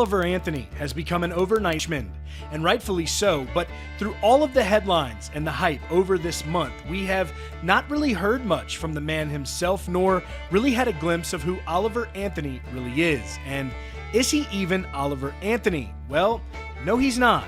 Oliver Anthony has become an overnight trend, and rightfully so, but through all of the headlines and the hype over this month, we have not really heard much from the man himself, nor really had a glimpse of who Oliver Anthony really is. And is he even Oliver Anthony? Well, no, he's not.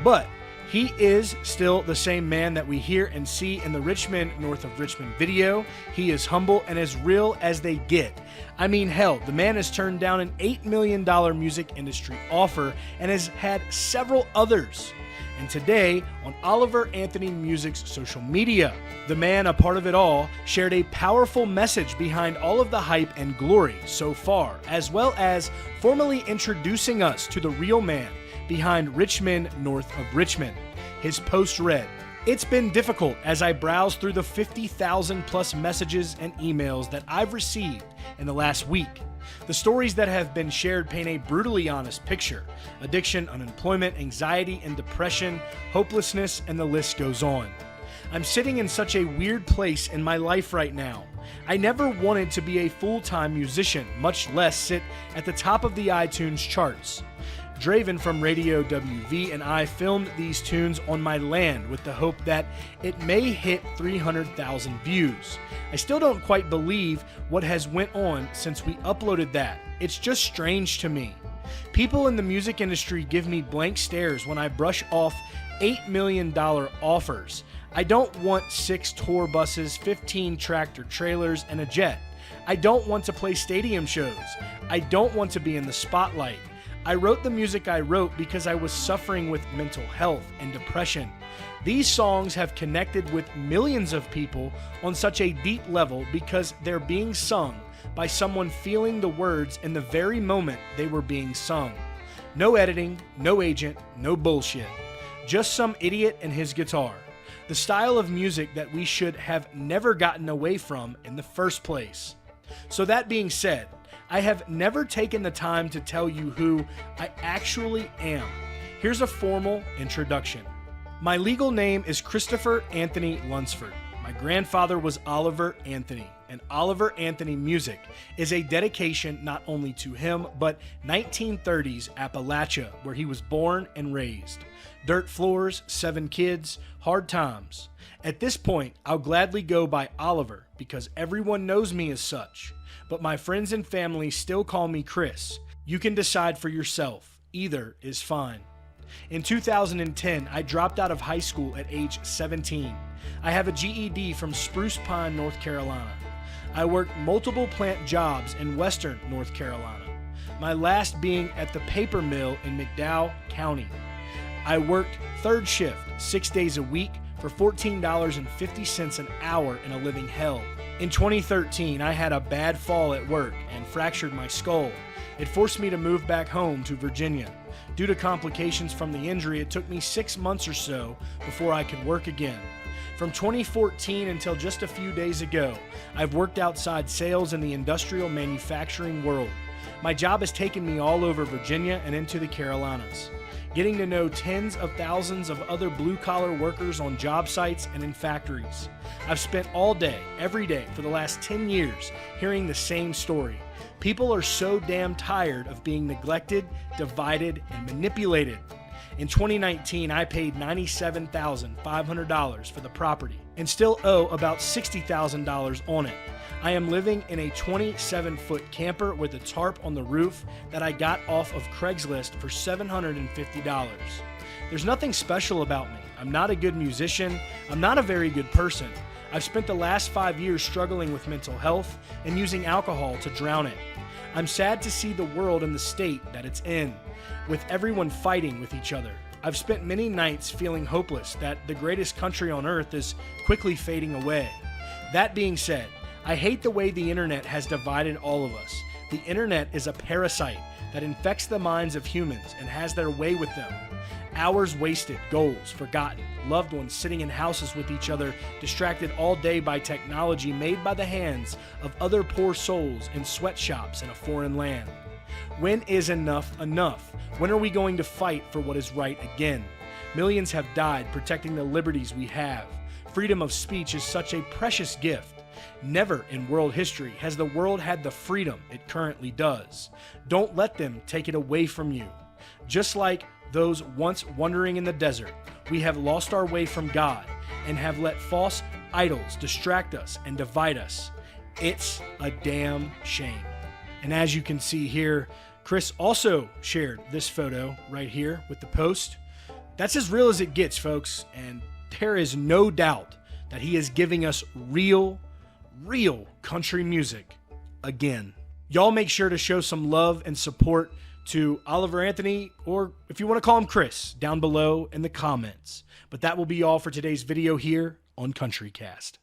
But he is still the same man that we hear and see in the Richmond, north of Richmond video. He is humble and as real as they get. I mean, hell, the man has turned down an $8 million music industry offer and has had several others. And today, on Oliver Anthony Music's social media, the man, a part of it all, shared a powerful message behind all of the hype and glory so far, as well as formally introducing us to the real man behind Richmond, north of Richmond. His post read, "It's been difficult as I browse through the 50,000 plus messages and emails that I've received in the last week. The stories that have been shared paint a brutally honest picture. Addiction, unemployment, anxiety and depression, hopelessness, and the list goes on. I'm sitting in such a weird place in my life right now. I never wanted to be a full-time musician, much less sit at the top of the iTunes charts. Draven from Radio WV and I filmed these tunes on my land with the hope that it may hit 300,000 views. I still don't quite believe what has went on since we uploaded that. It's just strange to me. People in the music industry give me blank stares when I brush off $8 million offers. I don't want 6 tour buses, 15 tractor trailers, and a jet. I don't want to play stadium shows. I don't want to be in the spotlight. I wrote the music I wrote because I was suffering with mental health and depression. These songs have connected with millions of people on such a deep level because they're being sung by someone feeling the words in the very moment they were being sung. No editing, no agent, no bullshit. Just some idiot and his guitar. The style of music that we should have never gotten away from in the first place. So that being said, I have never taken the time to tell you who I actually am. Here's a formal introduction. My legal name is Christopher Anthony Lunsford. My grandfather was Oliver Anthony, and Oliver Anthony Music is a dedication not only to him, but 1930s Appalachia, where he was born and raised. Dirt floors, 7 kids, hard times. At this point, I'll gladly go by Oliver because everyone knows me as such. But my friends and family still call me Chris. You can decide for yourself. Either is fine. In 2010, I dropped out of high school at age 17. I have a GED from Spruce Pine, North Carolina. I worked multiple plant jobs in western North Carolina, my last being at the paper mill in McDowell County. I worked third shift 6 days a week for $14.50 an hour in a living hell. In 2013, I had a bad fall at work and fractured my skull. It forced me to move back home to Virginia. Due to complications from the injury, it took me 6 months or so before I could work again. From 2014 until just a few days ago, I've worked outside sales in the industrial manufacturing world. My job has taken me all over Virginia and into the Carolinas, getting to know tens of thousands of other blue-collar workers on job sites and in factories. I've spent all day, every day, for the last 10 years hearing the same story. People are so damn tired of being neglected, divided, and manipulated. In 2019, I paid $97,500 for the property and still owe about $60,000 on it. I am living in a 27-foot camper with a tarp on the roof that I got off of Craigslist for $750. There's nothing special about me. I'm not a good musician. I'm not a very good person. I've spent the last 5 years struggling with mental health and using alcohol to drown it. I'm sad to see the world in the state that it's in, with everyone fighting with each other. I've spent many nights feeling hopeless that the greatest country on earth is quickly fading away. That being said, I hate the way the internet has divided all of us. The internet is a parasite that infects the minds of humans and has their way with them. Hours wasted, goals forgotten, loved ones sitting in houses with each other, distracted all day by technology made by the hands of other poor souls in sweatshops in a foreign land. When is enough enough? When are we going to fight for what is right again? Millions have died protecting the liberties we have. Freedom of speech is such a precious gift. Never in world history has the world had the freedom it currently does. Don't let them take it away from you. Just like those once wandering in the desert, we have lost our way from God and have let false idols distract us and divide us. It's a damn shame. And as you can see here, Chris also shared this photo right here with the post. That's as real as it gets, folks, and there is no doubt that he is giving us real country music again. Y'all make sure to show some love and support to Oliver Anthony, or if you want to call him Chris, down below in the comments. But that will be all for today's video here on CountryCast.